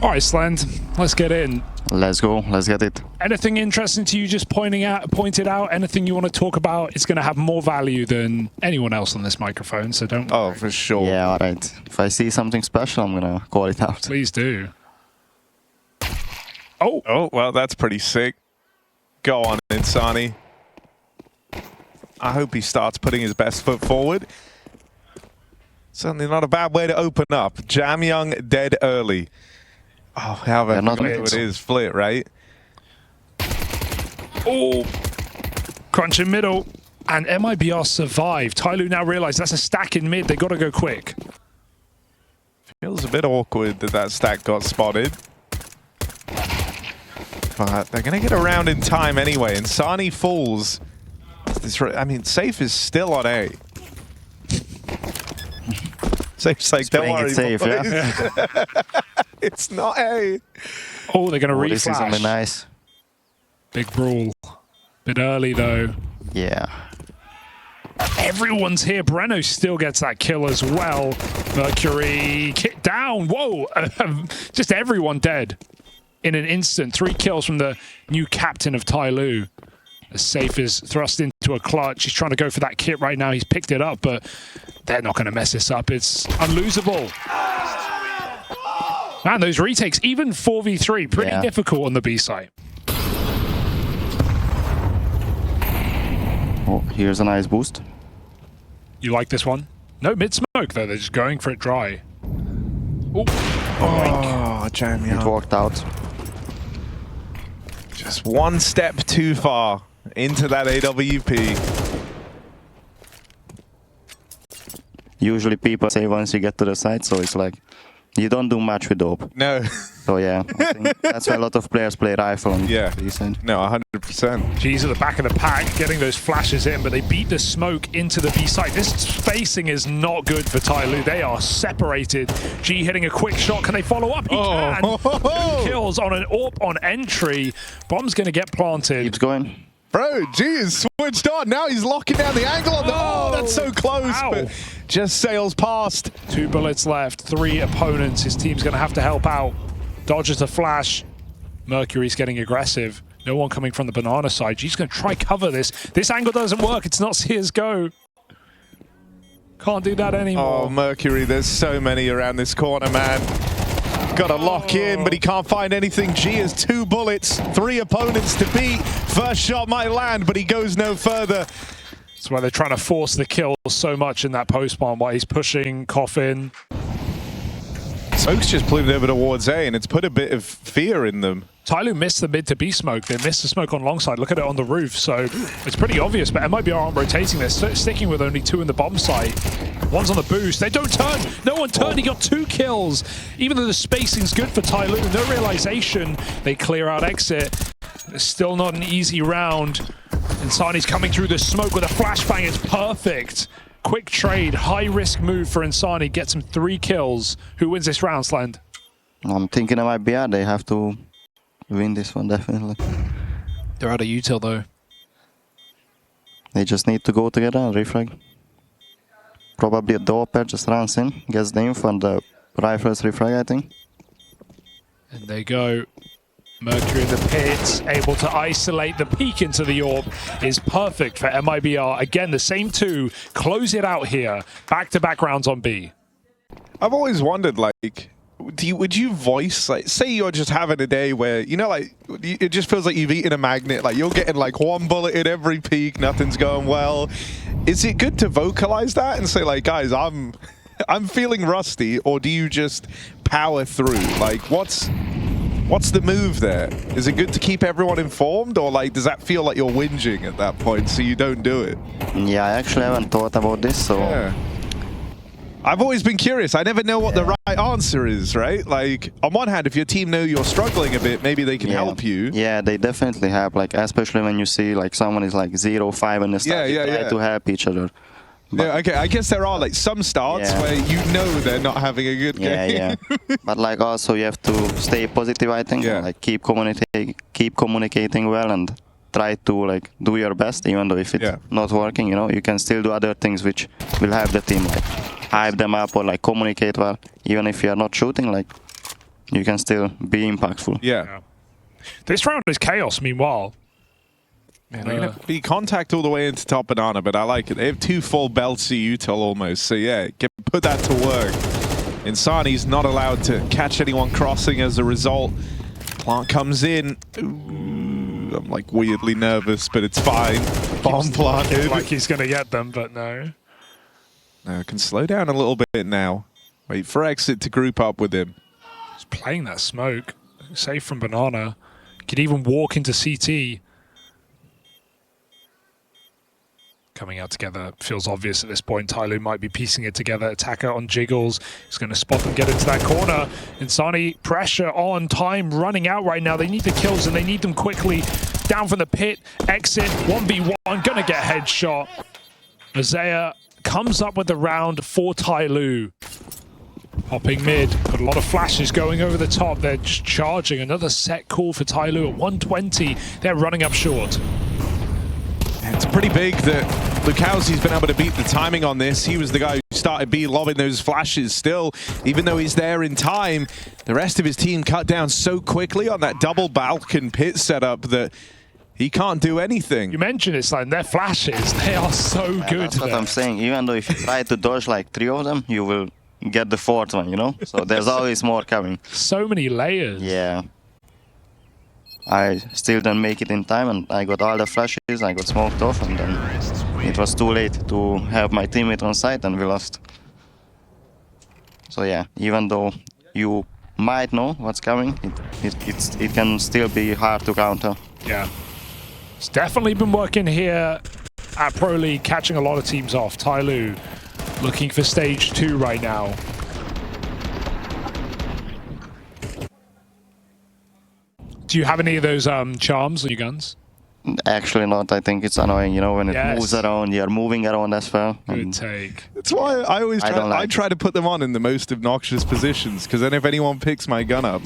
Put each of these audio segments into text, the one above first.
All right, Slend, let's get in. Let's go. Let's get it. Anything interesting to you just pointed out? Anything you want to talk about? It's going to have more value than anyone else on this microphone, so don't worry. Oh, for sure. Yeah, all right. If I see something special, I'm going to call it out. Please do. Oh, well, that's pretty sick. Go on, Insani. I hope he starts putting his best foot forward. Certainly not a bad way to open up. Jam Young dead early. Oh, however it is, Flit, right? Oh, crunch in middle. And MIBR survived. TYLOO now realize that's a stack in mid. They got to go quick. Feels a bit awkward that that stack got spotted. But they're going to get around in time anyway. And Sani falls. I mean, Safe is still on A. Safe's like, don't worry, safe, yeah? It's not A. Oh, they're going to reflash. This is something nice. Big brawl. Bit early, though. Yeah. Everyone's here. Breno still gets that kill as well. Mercury kick down. Whoa. Just everyone dead in an instant. 3 kills from the new captain of TYLOO. As Safe is thrust into a clutch. He's trying to go for that kit right now. He's picked it up, but they're not going to mess this up. It's unlosable. Man, those retakes, even 4v3, pretty difficult on the B site. Oh, here's a nice boost. You like this one? No mid-smoke, though. They're just going for it dry. Ooh. Oh, Jam Young. It worked out. Just one step too far into that AWP. Usually people say once you get to the side, so it's like, you don't do much with dope. No. So yeah, I think that's why a lot of players play rifle on the side. No, 100%. G's at the back of the pack, getting those flashes in, but they beat the smoke into the B site. This spacing is not good for TYLOO. They are separated. G hitting a quick shot. Can they follow up? He can. 2 kills on an AWP on entry. Bomb's going to get planted. Keeps going. Bro, G is switched on. Now he's locking down the angle on the... Oh, that's so close. But just sails past. 2 bullets left. 3 opponents. His team's going to have to help out. Dodges a flash. Mercury's getting aggressive. No one coming from the banana side. G's going to try cover this. This angle doesn't work. It's not CSGO. Can't do that anymore. Oh, Mercury, there's so many around this corner, man. Got to lock in, but he can't find anything. G has 2 bullets, 3 opponents to beat. First shot might land, but he goes no further. That's why they're trying to force the kill so much in that post-bomb, while he's pushing Coffin. Smoke's just plumed over towards A, and it's put a bit of fear in them. TYLOO missed the mid to B smoke. They missed the smoke on long side. Look at it on the roof. So it's pretty obvious, but MIBR aren't rotating this. Sticking with only 2 in the bomb site. One's on the boost. They don't turn. No one turned. He got 2 kills. Even though the spacing's good for TYLOO, no realization. They clear out exit. It's still not an easy round. And Sani's coming through the smoke with a flashbang. It's perfect. Quick trade, high risk move for Insani. Gets him 3 kills. Who wins this round, Slend? I'm thinking of MIBR. They have to win this one, definitely. They're out of util, though. They just need to go together and refrag. Probably a doper just runs in, gets the info, and the rifles refrag, I think. And they go. Mercury in the pits, able to isolate the peek into the AWP is perfect for MIBR. Again, the same 2, close it out here. Back-to-back rounds on B. I've always wondered, like, would you voice, like, say you're just having a day where, you know, like, it just feels like you've eaten a magnet, like you're getting like 1 bullet in every peak, nothing's going well. Is it good to vocalize that and say, like, guys, I'm feeling rusty, or do you just power through? Like, What's the move there? Is it good to keep everyone informed, or like does that feel like you're whinging at that point so you don't do it? Yeah, I actually haven't thought about this, so... Yeah. I've always been curious. I never know what the right answer is, right? Like, on one hand, if your team know you're struggling a bit, maybe they can help you. Yeah, they definitely help, like, especially when you see like someone is like 0-5 in the start, you try to help each other. But yeah, okay. I guess there are like some starts where you know they're not having a good game. Yeah. But like also you have to stay positive, I think. Yeah. Like keep communicating well and try to like do your best, even though if it's not working, you know, you can still do other things which will help the team, like hype them up or like communicate well. Even if you are not shooting, like you can still be impactful. Yeah. This round is chaos, meanwhile. Man, they're going to be contact all the way into top banana, but I like it. They have 2 full belts to UTOL almost. So yeah, put that to work. Insani's not allowed to catch anyone crossing as a result. Plant comes in. Ooh, I'm like weirdly nervous, but it's fine. Bomb planted. Like he's going to get them, but no. No, can slow down a little bit now. Wait for Exit to group up with him. He's playing that smoke. Safe from banana. Could even walk into CT. Coming out together feels obvious at this point. TYLOO might be piecing it together. Attacker on Jiggles. He's going to spot them get into that corner. Insani, pressure on. Time running out right now. They need the kills and they need them quickly. Down from the pit. Exit. 1v1. Going to get headshot. Isaiah comes up with the round for TYLOO. Hopping mid. Got a lot of flashes going over the top. They're just charging. Another set call for TYLOO at 120. They're running up short. It's pretty big that Lukowski's been able to beat the timing on this. He was the guy who started B lobbing those flashes still. Even though he's there in time, the rest of his team cut down so quickly on that double Balkan pit setup that he can't do anything. You mentioned it's like their flashes. They are so good. That's what I'm saying. Even though if you try to dodge like 3 of them, you will get the 4th one, you know? So there's always more coming. So many layers. Yeah. I still didn't make it in time, and I got all the flashes, I got smoked off, and then it was too late to have my teammate on site, and we lost. So yeah, even though you might know what's coming, it can still be hard to counter. Yeah. It's definitely been working here at Pro League, catching a lot of teams off. TYLOO looking for stage 2 right now. Do you have any of those charms on your guns? Actually not. I think it's annoying, you know, when it moves around, you're moving around as well. Good take. That's why I always try to put them on in the most obnoxious positions, because then if anyone picks my gun up,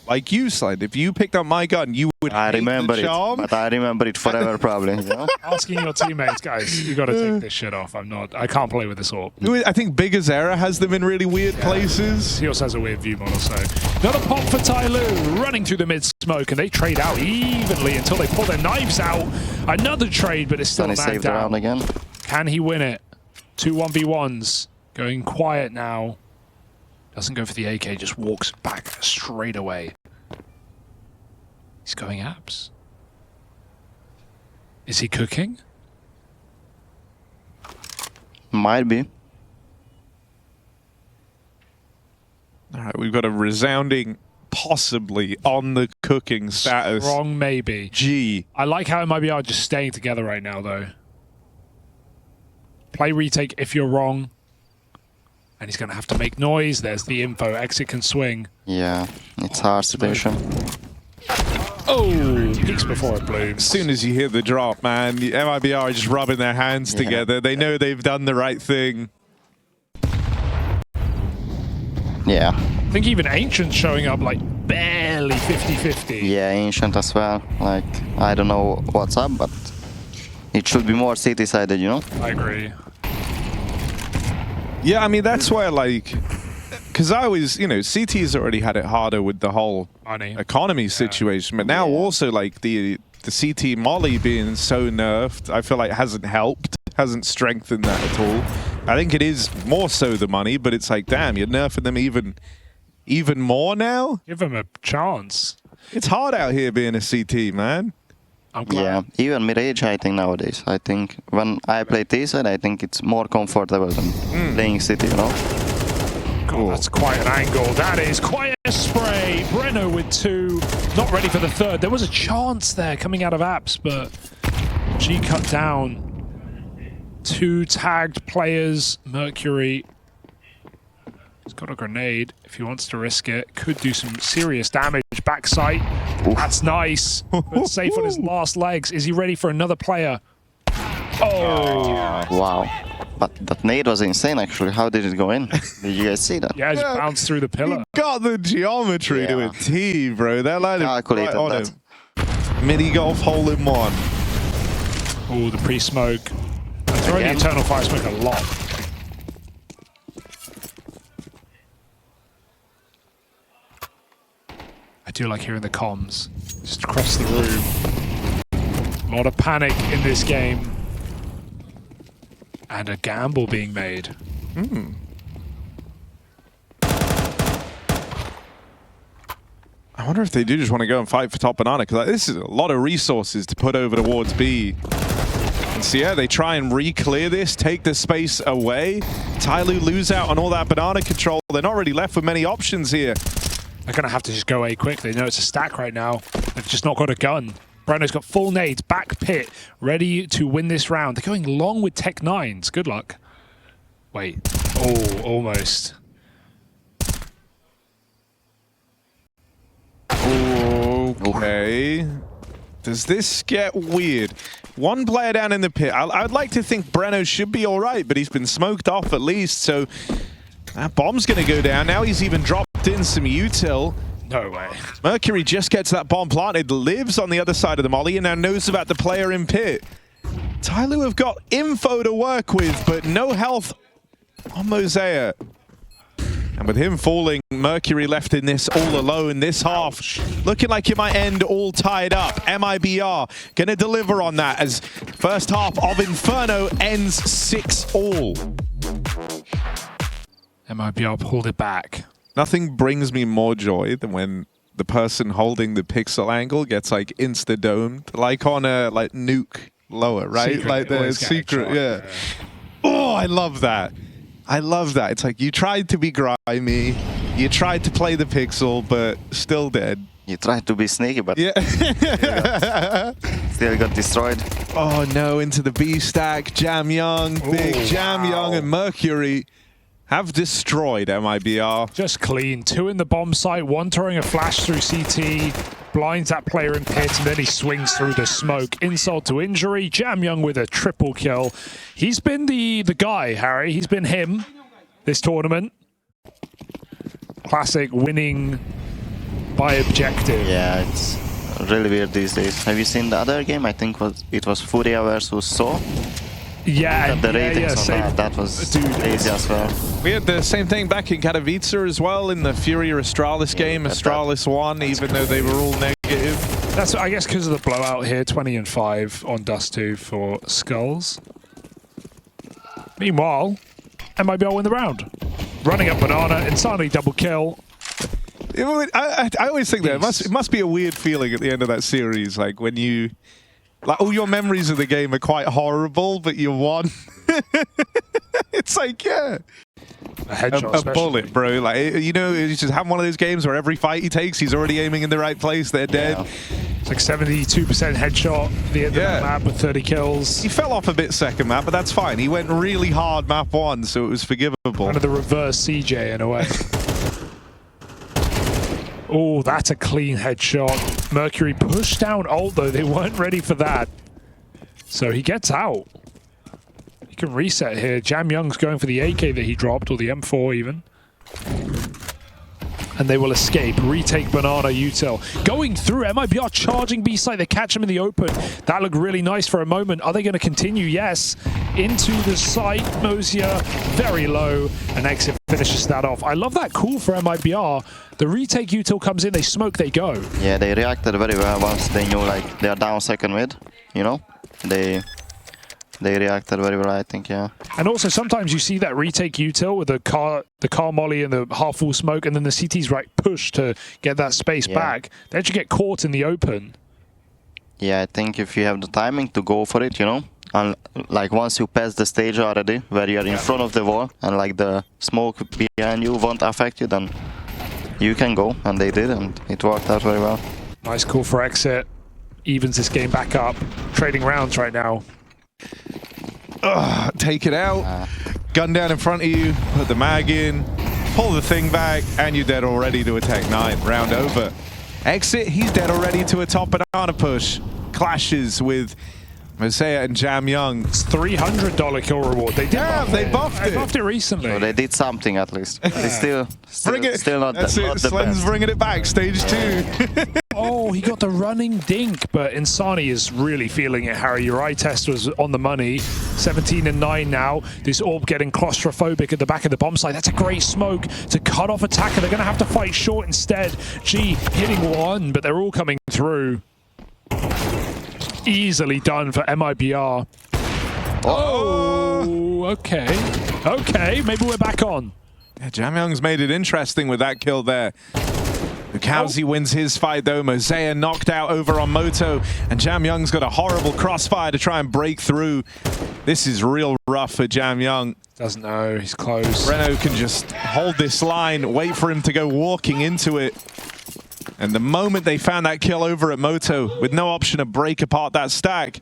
like you, Slide, if you picked up my gun, you would I remember it, but I remember it forever probably, you know? Asking your teammates, guys, you got to take this shit off. I can't play with this AWP. I think Big Azera has them in really weird places. He also has a weird view model, so. Another pop for TYLOO, running through the mid-smoke, and they trade out evenly until they pull their knives out. Another trade, but it's still a man down. Again. Can he win it? 2 1v1s. Going quiet now. Doesn't go for the AK, just walks back straight away. He's going abs. Is he cooking? Might be. All right, we've got a resounding possibly on the cooking status. Wrong, maybe. G. I like how MIBR just staying together right now, though. Play retake if you're wrong. And he's going to have to make noise. There's the info. Exit can swing. Yeah, it's hard situation. Oh, peaks before it blooms. As soon as you hear the drop, man, the MIBR are just rubbing their hands together. They know they've done the right thing. Yeah. I think even Ancient's showing up like barely 50-50. Yeah, Ancient as well. Like, I don't know what's up, but it should be more city-sided, you know? I agree. Yeah, I mean, that's where, like, because I always, you know, CT's already had it harder with the whole economy situation, but now also, like, the CT Molly being so nerfed, I feel like hasn't helped, hasn't strengthened that at all. I think it is more so the money, but it's like, damn, you're nerfing them even more now? Give them a chance. It's hard out here being a CT, man. Yeah, even mid-age, I think, nowadays. I think when I play T-side, I think it's more comfortable than playing City, you know? God, that's quite an angle. That is quite a spray. Breno with 2. Not ready for the 3rd. There was a chance there coming out of apps, but G cut down. 2 tagged players. Mercury. He's got a grenade if he wants to risk it. Could do some serious damage. Backside. That's nice. But safe on his last legs. Is he ready for another player? Oh! Wow. But that nade was insane, actually. How did it go in? Did you guys see that? Yeah, it just bounced through the pillar. He got the geometry to a T, bro. They're like calculated on that. him. Mini golf hole in one. Oh, the pre-smoke. Throw the Eternal Fire Smoke a lot. do like hearing the comms just across the room. A lot of panic in this game. And a gamble being made. I wonder if they do just want to go and fight for top banana, because this is a lot of resources to put over towards B. And so yeah, they try and re-clear this, take the space away. TYLOO lose out on all that banana control. They're not really left with many options here. They're going to have to just go A quick. They know it's a stack right now. They've just not got a gun. Breno's got full nades, back pit, ready to win this round. They're going long with Tech 9s. Good luck. Wait. Oh, almost. Okay. Does this get weird? One player down in the pit. I'd like to think Breno should be all right, but he's been smoked off at least, so that bomb's going to go down. Now he's even dropped in some util. No way. Mercury just gets that bomb planted, lives on the other side of the molly, and now knows about the player in pit. TYLOO have got info to work with, but no health on Mosaic. And with him falling, Mercury left in this all alone this half. Looking like it might end all tied up. MIBR gonna deliver on that as first half of Inferno ends 6-all. MIBR pulled it back. Nothing brings me more joy than when the person holding the pixel angle gets like insta-domed, like on a like nuke lower, right? Secret. Like the secret, yeah. Oh, I love that. I love that. It's like you tried to be grimy, you tried to play the pixel, but still dead. You tried to be sneaky, but yeah. still got destroyed. Oh no, into the B stack. Jam Young, big Jam Young and Mercury have destroyed MIBR. Just clean. 2 in the bomb site, 1 throwing a flash through CT, blinds that player in pit, and then he swings through the smoke. Insult to injury. Jam Young with a triple kill. He's been the guy, Harry. He's been him this tournament. Classic winning by objective. Yeah, it's really weird these days. Have you seen the other game? I think it was Furia versus So. Yeah, the ratings on that was Dude, crazy as well. We had the same thing back in Katowice as well in the Furia Astralis game. Astralis won, even though they were all negative. That's, I guess, because of the blowout here. 20-5 on Dust 2 for Skulls. Meanwhile, MIBR win the round. Running up banana, insanely double kill. I always think that it must be a weird feeling at the end of that series, like when you, like all your memories of the game are quite horrible, but you won. It's like, yeah, A headshot, a bullet, bro. Like, you know, you just have one of those games where every fight he takes, he's already aiming in the right place. They're dead. Yeah. It's like 72% headshot at the end of the map with 30 kills. He fell off a bit second map, but that's fine. He went really hard map 1, so it was forgivable. Kind of the reverse CJ in a way. Oh, that's a clean headshot. Mercury pushed down ult, though. They weren't ready for that. So he gets out. He can reset here. Jam Young's going for the AK that he dropped, or the M4 even. And they will escape. Retake banana util. Going through, MIBR charging B site. They catch him in the open. That looked really nice for a moment. Are they going to continue? Yes. Into the site. Mosier very low. And Exit finishes that off. I love that call for MIBR. The retake util comes in. They smoke. They go. Yeah, they reacted very well once they knew like they are down second mid. You know, they reacted very well, I think, yeah. And also sometimes you see that retake util with the car molly and the half full smoke, and then the CT's right push to get that space back. They actually get caught in the open. Yeah, I think if you have the timing to go for it, you know, and like once you pass the stage already, where you are in front of the wall, and like the smoke behind you won't affect you, then you can go, and they did, and it worked out very well. Nice call for Exit. Evens this game back up. Trading rounds right now. Take it out, gun down in front of you, put the mag in, pull the thing back, and you're dead already to attack 9. Round over. Exit, he's dead already to a top banana push. Clashes with Mosaic and Jam Young. It's $300 kill reward. They did they buffed it. They buffed it recently. So they did something at least. They still Bring it. still not, That's not it. the Slen's best. bringing it back. Stage 2. Oh, Oh, he got the running dink, but Insani is really feeling it, Harry. Your eye test was on the money. 17 and 9 now. This orb getting claustrophobic at the back of the bomb site. That's a great smoke to cut off attacker. They're going to have to fight short instead. G hitting one, but they're all coming through. Easily done for MIBR. Oh, okay. Okay, maybe we're back on. Yeah, Jamyoung's made it interesting with that kill there. Mukauzi wins his fight though. Mosea knocked out over on Moto, and Jamyoung's got a horrible crossfire to try and break through. This is real rough for Jamyoung. Doesn't know, he's close. Renault can just hold this line, wait for him to go walking into it. And the moment they found that kill over at Moto, with no option to break apart that stack.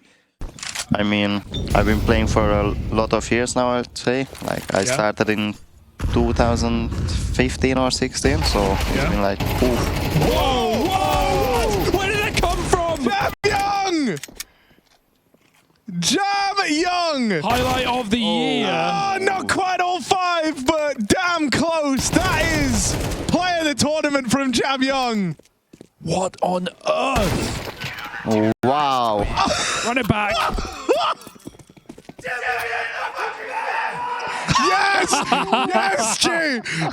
I mean, I've been playing for a lot of years now, I'd say. Like, I started in 2015 or 16, so it's been like, oof. Whoa! Whoa! Where did that come from? Jamyoung! Jamyoung! Highlight of the year. Not quite all 5, but damn close. That is player of the tournament from Jamyoung. What on earth? Oh, wow. Run it back. Yes! Yes, G!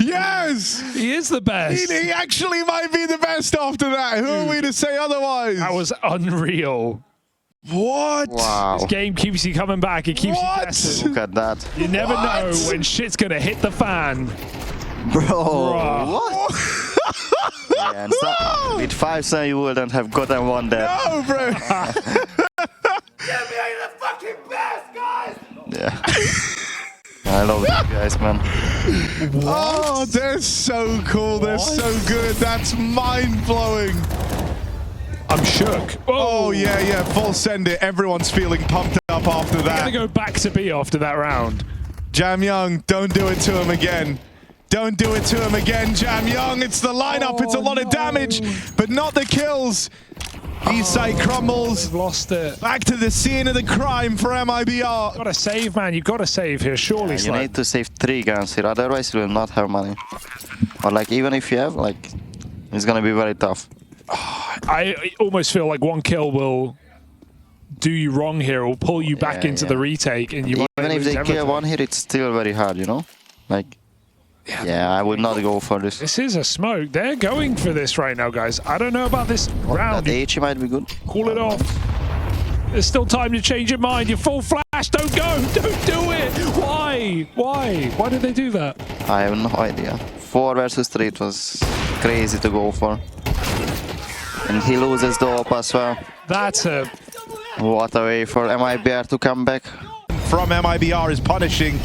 Yes! He is the best. He actually might be the best after that. Who are we to say otherwise? That was unreal. What? Wow. This game keeps you coming back. It keeps you guessing. Look at that. You never know when shit's gonna hit the fan. Bro, what? Yeah, and so, with 5-7 you wouldn't have gotten one there. No, bro. the fucking best, guys! Yeah. I love these guys, man. Oh, they're so cool. They're so good. That's mind-blowing. I'm shook. Oh, yeah. Full send it. Everyone's feeling pumped up after I'm that. gonna go back to B after that round. Jamyoung, don't do it to him again. Don't do it to him again, Jamyoung. It's the lineup. It's a lot of damage, but not the kills. Eastside crumbles. They've lost it. Back to the scene of the crime for MIBR. Gotta save, man. You've gotta save here, surely. You need to save 3 guns here, otherwise you will not have money. Or like, even if you have, like, it's gonna be very tough. I almost feel like one kill will do you wrong here, will pull you back into the retake, and you even if they kill one here, it's still very hard, you know? Like, yeah, I would not go for this. This is a smoke. They're going for this right now, guys. I don't know about this round. That HE might be good. Call it off. There's still time to change your mind. You're full flash. Don't go. Don't do it. Why? Why? Why did they do that? I have no idea. 4 versus 3, it was crazy to go for. And he loses the op as well. That's a... What a way for MIBR to come back. From MIBR is punishing.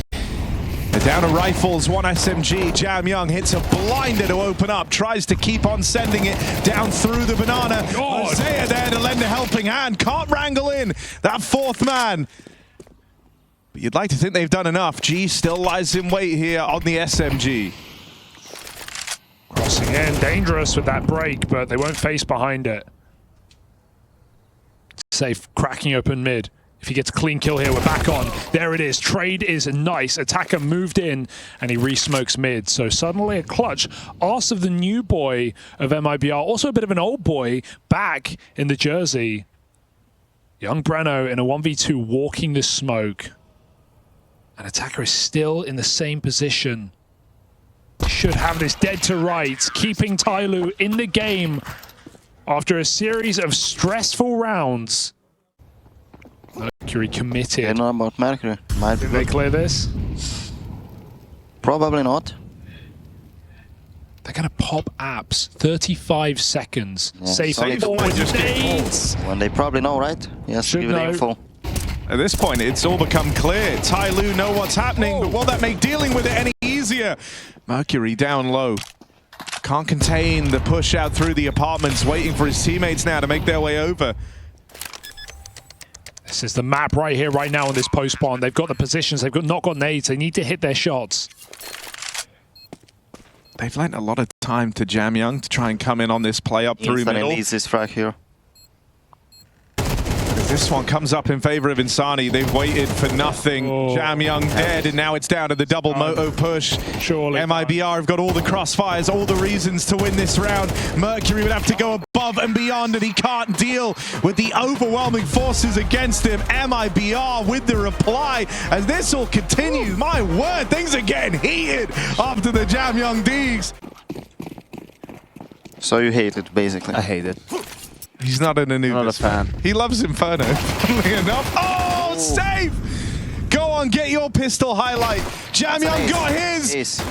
They're down to rifles, 1 SMG. Jamyoung hits a blinder to open up, tries to keep on sending it down through the banana. Mosea there to lend a helping hand, can't wrangle in that 4th man. But you'd like to think they've done enough. G still lies in wait here on the SMG. Crossing in, dangerous with that break, but they won't face behind it. Safe, cracking open mid. If he gets a clean kill here, we're back on. There it is. Trade is nice. Attacker moved in, and he re-smokes mid. So suddenly a clutch. Arse of the new boy of MIBR. Also a bit of an old boy back in the jersey. Young Breno in a 1v2 walking the smoke. And Attacker is still in the same position. Should have this dead to rights, keeping TYLOO in the game after a series of stressful rounds. Mercury committed. I don't know about Mercury. Might be Did they good. clear this? Probably not. They're going to pop apps. 35 seconds. Yeah, Safe solid. forward Just get nades. When they probably know, right? Yes, Should give it know. info. At this point, it's all become clear. TYLOO know what's happening, but will that make dealing with it any easier? Mercury down low. Can't contain the push out through the apartments, waiting for his teammates now to make their way over. This is the map right here, right now on this post spawn. They've got the positions. They've not got nades. They need to hit their shots. They've lent a lot of time to Jamyoung to try and come in on this play up through Inferno middle. needs this frag here. This one comes up in favor of Insani. They've waited for nothing. Jamyoung dead, and now it's down to the double moto push. Surely. MIBR have got all the crossfires, all the reasons to win this round. Mercury would have to go above above and beyond, and he can't deal with the overwhelming forces against him. MIBR with the reply as this all continues. My word, things are getting heated after the Jamyang Deeks. So you hate it, basically. I hate it. He's not an Anubis Not a fan. He loves Inferno, funnily enough. Oh, safe! Go on, get your pistol highlight. Jamyang got his! Ace.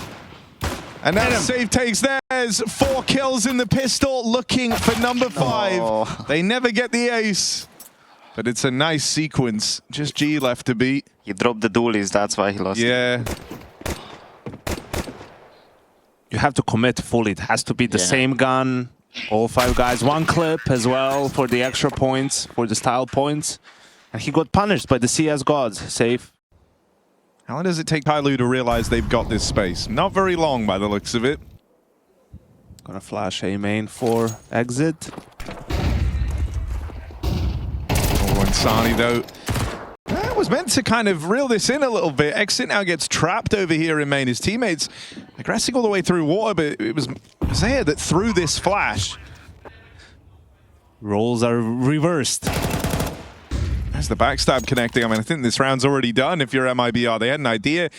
And now Safe takes theirs. 4 kills in the pistol, looking for number 5. No. They never get the ace. But it's a nice sequence. Just G left to beat. He dropped the dualies, that's why he lost. Yeah. You have to commit fully. It has to be the same gun. All 5 guys. 1 clip as well for the extra points, for the style points. And he got punished by the CS gods. Safe. How long does it take TYLOO to realize they've got this space? Not very long by the looks of it. Gonna flash A main for exit. Oh, and Sani though. That was meant to kind of reel this in a little bit. Exit now gets trapped over here in main. His teammates aggressing all the way through water, but it was Zaya that threw this flash. Roles are reversed. There's the backstab connecting. I mean, I think this round's already done if you're MIBR. They had an idea.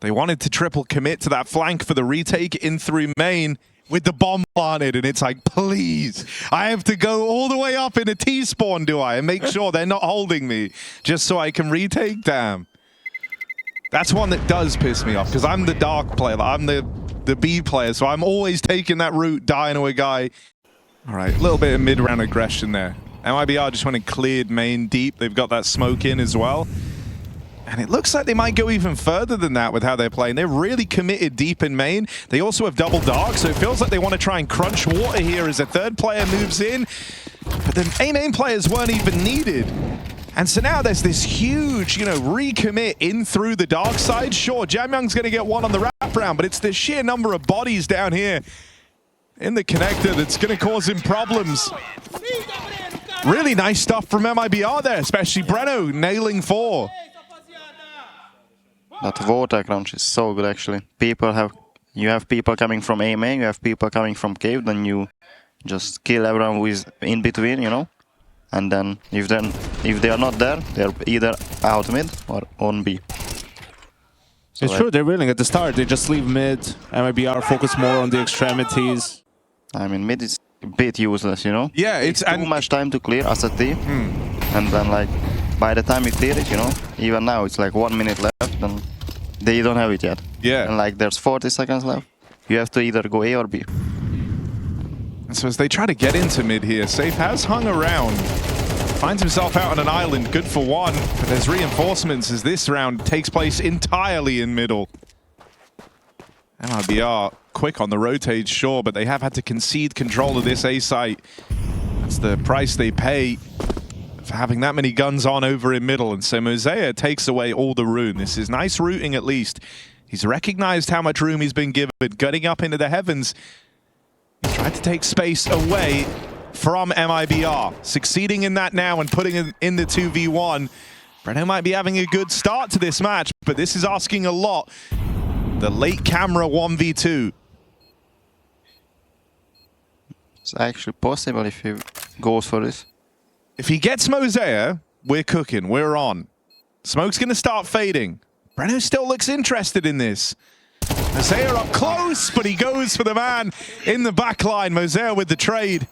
They wanted to triple commit to that flank for the retake in through main with the bomb planted, and it's like, please, I have to go all the way up in a T-spawn, do I? And make sure they're not holding me just so I can retake? Damn. That's one that does piss me off, because I'm the dark player. I'm the B player, so I'm always taking that route, dying to a guy. All right, a little bit of mid-round aggression there. MIBR just went and cleared main deep. They've got that smoke in as well. And it looks like they might go even further than that with how they're playing. They're really committed deep in main. They also have double dark, so it feels like they want to try and crunch water here as a third player moves in. But the A main players weren't even needed. And so now there's this huge, recommit in through the dark side. Sure, Jamyang's going to get one on the wrap round, but it's the sheer number of bodies down here in the connector that's going to cause him problems. Really nice stuff from MIBR there, especially Breno nailing 4. That water crunch is so good, actually. You have people coming from A main, you have people coming from cave, then you just kill everyone who is in between, And then if they are not there, they're either out mid or on B. So It's true, they're willing at the start. They just leave mid. MIBR focus more on the extremities. I mean, mid is a bit useless, Yeah, it's too much time to clear as a team. And then, by the time you clear it, even now it's like 1 minute left and they don't have it yet. Yeah. And there's 40 seconds left. You have to either go A or B. And so as they try to get into mid here, Safe has hung around. Finds himself out on an island, good for 1. But there's reinforcements as this round takes place entirely in middle. MIBR quick on the rotate, sure, but they have had to concede control of this A site. That's the price they pay for having that many guns on over in middle. And so Mosea takes away all the room. This is nice rooting at least. He's recognized how much room he's been given, gutting up into the heavens. He's tried to take space away from MIBR. Succeeding in that now and putting it in the 2v1. Breno might be having a good start to this match, but this is asking a lot. The late camera 1v2. It's actually possible if he goes for this. If he gets Mosea, we're cooking, we're on. Smoke's gonna start fading. Breno still looks interested in this. Mosea up close, but he goes for the man in the back line. Mosea with the trade.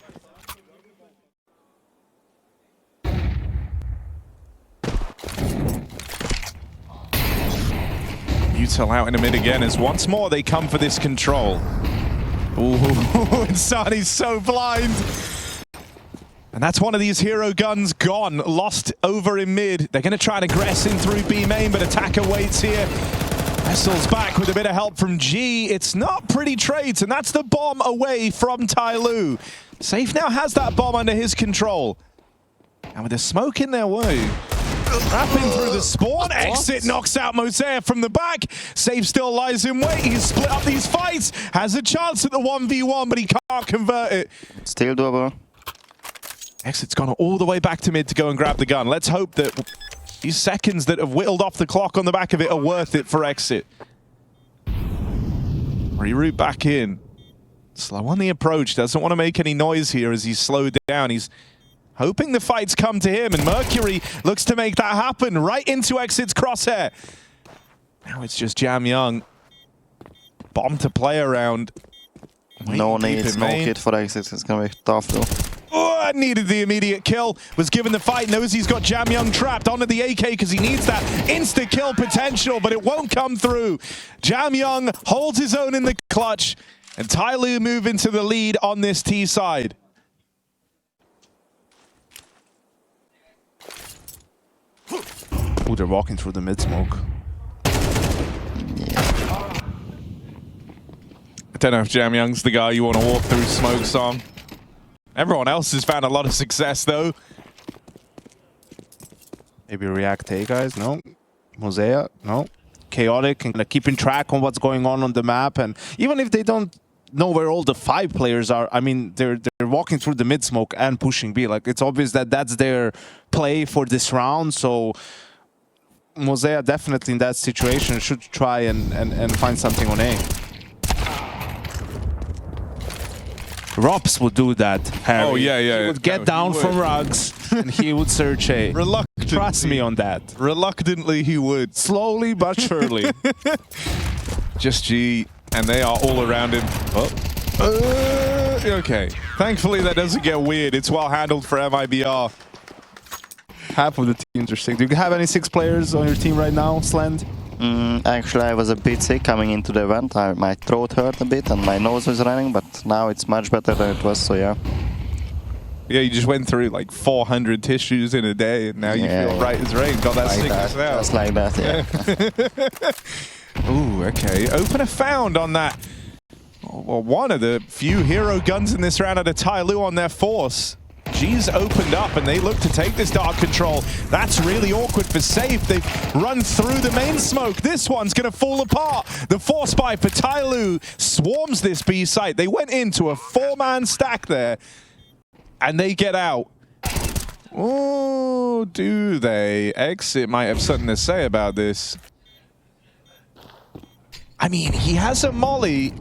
Util out in the mid again as once more they come for this control. Ooh, and Sani's so blind. And that's one of these hero guns gone, lost over in mid. They're going to try and aggress in through B main, but attacker waits here. Wrestles back with a bit of help from G. It's not pretty trades, and that's the bomb away from TYLOO. Safe now has that bomb under his control. And with the smoke in their way, wrapping through the spawn, Exit knocks out Mosea from the back. Safe still lies in wait. He's split up these fights, has a chance at the 1v1, but he can't convert it. Still doable. Exit's gone all the way back to mid to go and grab the gun. Let's hope that these seconds that have whittled off the clock on the back of it are worth it for Exit. Reroute back in. Slow on the approach, doesn't want to make any noise here as he's slowed down. He's hoping the fights come to him, and Mercury looks to make that happen right into Exit's crosshair. Now it's just Jam Young. Bomb to play around. No nades, no kit for Exit. It's gonna be tough though. Oh, needed the immediate kill. Was given the fight. Knows he's got Jam Young trapped onto the AK because he needs that insta-kill potential, but it won't come through. Jam Young holds his own in the clutch, and TYLOO move into the lead on this T side. Oh, they're walking through the mid-smoke. I don't know if Jam Young's the guy you want to walk through smokes on. Everyone else has found a lot of success, though. Maybe React A, guys? No. Mosaic? No. Chaotic and keeping track on what's going on the map. And even if they don't know where all the 5 players are, I mean, they're walking through the mid-smoke and pushing B. Like, it's obvious that that's their play for this round. So Mosaic definitely in that situation should try and find something on A. Rops would do that, Harry. Oh, yeah, yeah. He would get down from rugs and he would search A. Trust me on that. Reluctantly, he would. Slowly but surely. Just G, and they are all around him. Oh. Okay. Thankfully, that doesn't get weird. It's well handled for MIBR. Half of the teams are 6. Do you have any 6 players on your team right now, Slend? Actually, I was a bit sick coming into the event. My throat hurt a bit and my nose was running, but now it's much better than it was, so yeah. Yeah, you just went through like 400 tissues in a day, and now you feel right as rain. Got that like sickness that, out. just like that, yeah. Ooh, okay. Opener found on that. Well, one of the few hero guns in this round at a TYLOO on their force. G's opened up and they look to take this dark control. That's really awkward for Safe. They've run through the main smoke. This one's going to fall apart. The force buy for TYLOO swarms this B site. They went into a 4-man stack there and they get out. Oh, do they? Exit might have something to say about this. I mean, he has a molly.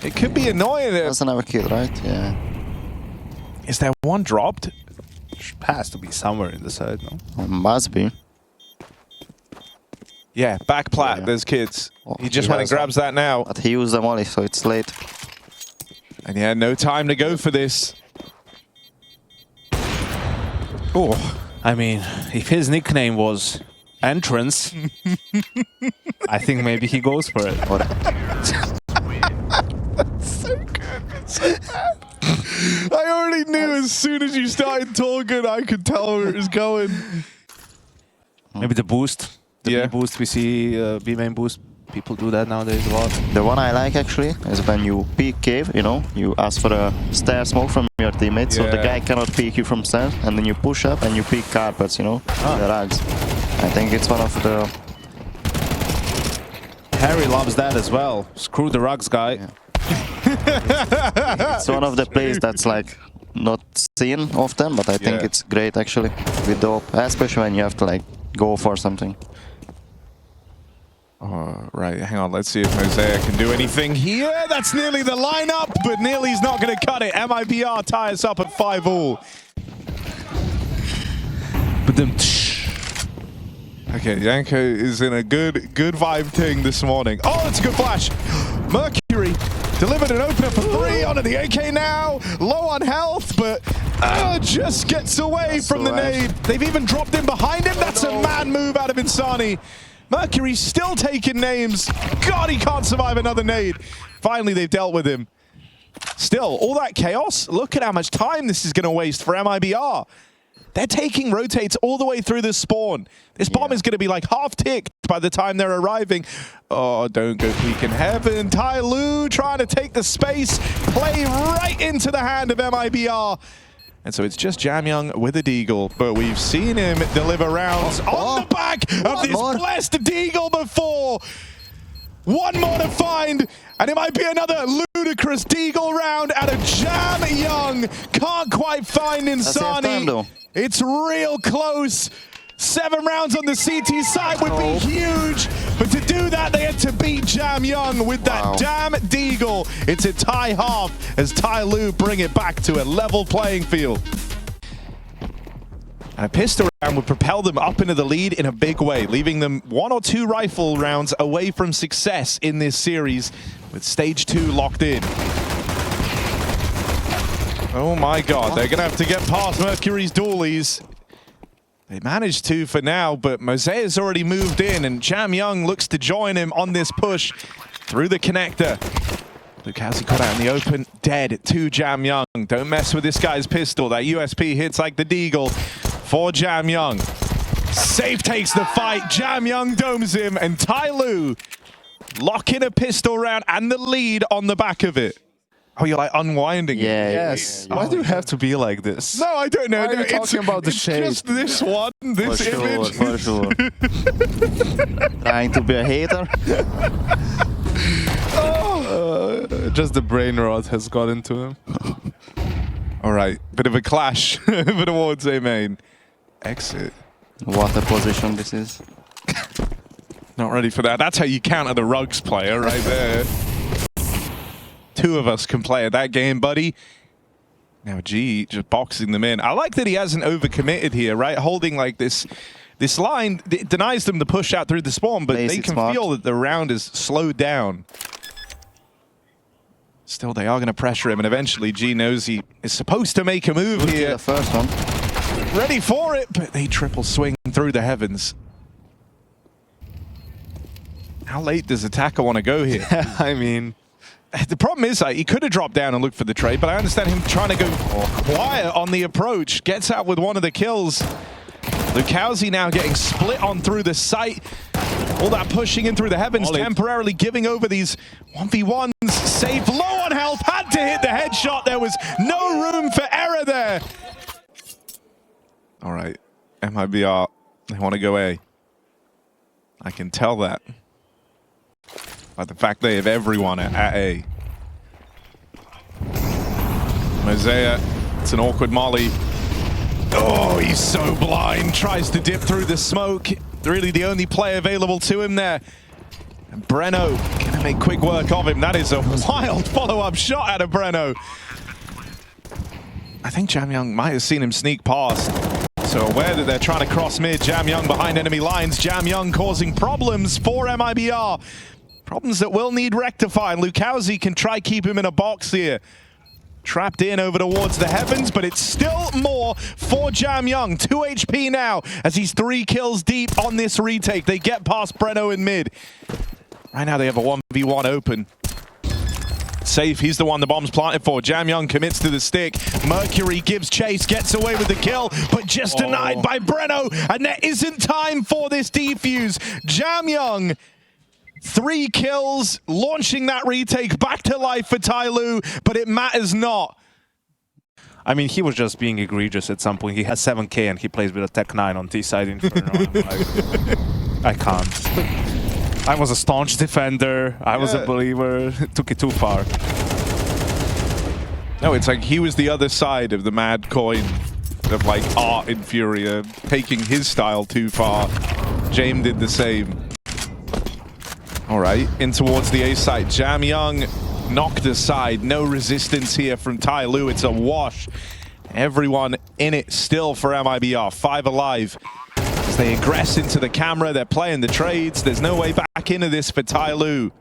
It could be annoying. Doesn't have a kill, right? Yeah. Is there one dropped? Has to be somewhere in the side, no? Must be. Yeah, back plat, Yeah. there's kids. Oh, He just went and grabs that now. But he used the molly, so it's late. And yeah, no time to go for this. Oh, I mean, if his nickname was Entrance, I think maybe he goes for it. so good. So bad. I already knew as soon as you started talking, I could tell where it was going. Maybe the boost. The Yeah. B boost we see, B main boost. People do that nowadays a lot. The one I like actually is when you peek cave, you know, you ask for a stair smoke from your teammate, so the Yeah. guy cannot peek you from stairs, and then you push up and you peek carpets, you know, the rugs. I think it's one of the... Harry loves that as well. Screw the rugs guy. Yeah. It's one of the plays that's like not seen often, but I think Yeah. it's great actually, with dope, especially when you have to like go for something. Right, hang on, let's see if Mosaic can do anything here. That's nearly the lineup, but nearly's not going to cut it. MIBR tie us up at 5-all. But then, Okay, Yanko is in a good vibe thing this morning. Oh, it's a good flash. Mercury delivered an opener for 3 onto the AK now. Low on health, but just gets away from the nade. They've even dropped in behind him. That's a mad move out of Insani. Mercury's still taking names. God, he can't survive another nade. Finally, they've dealt with him. Still, all that chaos. Look at how much time this is going to waste for MIBR. They're taking rotates all the way through this spawn. This bomb is going to be like half-ticked by the time they're arriving. Oh, don't go peek in heaven. TYLOO trying to take the space. Play right into the hand of MIBR. And so it's just Jam Young with a deagle, but we've seen him deliver rounds on the back of this blessed deagle before. One more to find, and it might be another ludicrous deagle round out of Jam Young. Can't quite find Insani. Time, though. It's real close. 7 rounds on the CT side would be huge, but to do that, they had to beat Jam Young with that damn deagle. It's a tie half as TYLOO bring it back to a level playing field. And a pistol round would propel them up into the lead in a big way, leaving them 1 or 2 rifle rounds away from success in this series, with stage 2 locked in. Oh my god, they're gonna have to get past Mercury's dualies. They managed to for now, but Mosea's already moved in, and Jam Young looks to join him on this push through the connector. Lucasi got out in the open, dead to Jam Young. Don't mess with this guy's pistol. That USP hits like the deagle for Jam Young. Safe takes the fight. Jam Young domes him, and TYLOO lock in a pistol round and the lead on the back of it. Oh, you're like unwinding it. Yes. Why do you have to be like this? No, I don't know. Why are you talking about the shade? Just this one, this image. For sure. Trying to be a hater. Just the brain rot has got into him. All right, bit of a clash over towards A main. Exit. What a position this is. Not ready for that. That's how you counter the Rugs player right there. 2 of us can play at that game, buddy. Now G just boxing them in. I like that he hasn't overcommitted here, right? Holding like this line denies them the push out through the spawn, but they can feel that the round is slowed down. Still, they are going to pressure him, and eventually G knows he is supposed to make a move here. The first one. Ready for it, but they triple swing through the heavens. How late does Attacker want to go here? I mean, the problem is he could have dropped down and looked for the trade, but I understand him trying to go quiet on the approach. Gets out with one of the kills. Lucasi now getting split on through the site. All that pushing in through the heavens, temporarily giving over these 1v1s. Saved low on health, had to hit the headshot. There was no room for error there. All right, MIBR, they want to go A. I can tell that by the fact they have everyone at A. Mosea, it's an awkward molly. Oh, he's so blind. Tries to dip through the smoke. Really the only play available to him there. And Breno gonna make quick work of him. That is a wild follow-up shot out of Breno. I think Jam Young might have seen him sneak past. So aware that they're trying to cross mid. Jam Young behind enemy lines. Jam Young causing problems for MIBR. Problems that will need rectifying. Lucasi can try keep him in a box here. Trapped in over towards the heavens, but it's still more for Jam Young. 2 HP now as he's 3 kills deep on this retake. They get past Breno in mid. Right now they have a 1v1 open. Safe, he's the one the bomb's planted for. Jam Young commits to the stick. Mercury gives chase, gets away with the kill, but just denied by Breno. And there isn't time for this defuse. Jam Young, 3 kills, launching that retake back to life for TYLOO, but it matters not. I mean, he was just being egregious at some point. He has 7k and he plays with a Tech 9 on T-side Inferno. I can't. I was a staunch defender. I was a believer. Took it too far. No, it's like he was the other side of the mad coin of like art in Furia, taking his style too far. James did the same. All right, in towards the A site. Jam Young knocked aside. No resistance here from TYLOO. It's a wash. Everyone in it still for MIBR. 5 alive. As they aggress into the camera, they're playing the trades. There's no way back into this for TYLOO.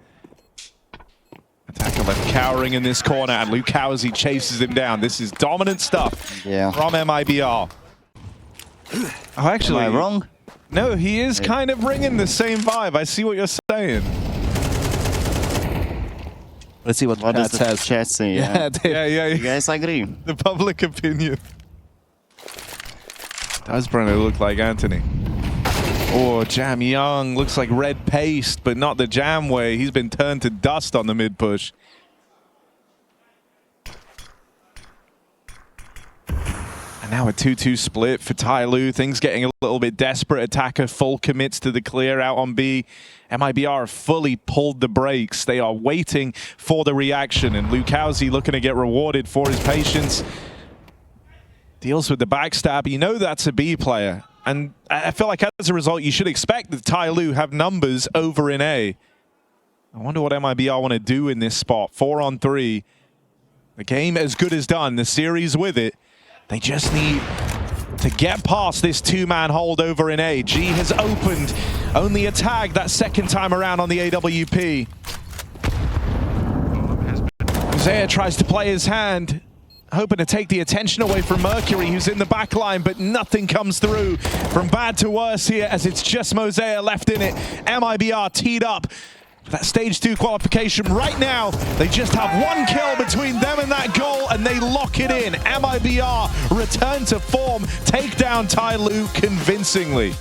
Attacker left cowering in this corner, and Lucasi chases him down. This is dominant stuff from MIBR. Oh, actually, am I wrong? No, he is kind of bringing the same vibe. I see what you're saying. Let's see what does the says. chat say? Yeah. You guys agree? The public opinion. Does Breno look like Anthony? Oh, Jam Young looks like red paste, but not the Jam way. He's been turned to dust on the mid push. And now a 2-2 split for TYLOO. Things getting a little bit desperate. Attacker full commits to the clear out on B. MIBR have fully pulled the brakes. They are waiting for the reaction, and Lucasi looking to get rewarded for his patience. Deals with the backstab. You know that's a B player. And I feel like as a result, you should expect that TYLOO have numbers over in A. I wonder what MIBR want to do in this spot. 4-on-3. The game as good as done. The series with it. They just need to get past this two-man hold over in A. G has opened only a tag that second time around on the AWP. Mosaic tries to play his hand, hoping to take the attention away from Mercury, who's in the back line, but nothing comes through. From bad to worse here, as it's just Mosaic left in it. MIBR teed up for that stage 2 qualification. Right now, they just have one kill between them and that goal, and they lock it in. MIBR return to form, take down TYLOO convincingly.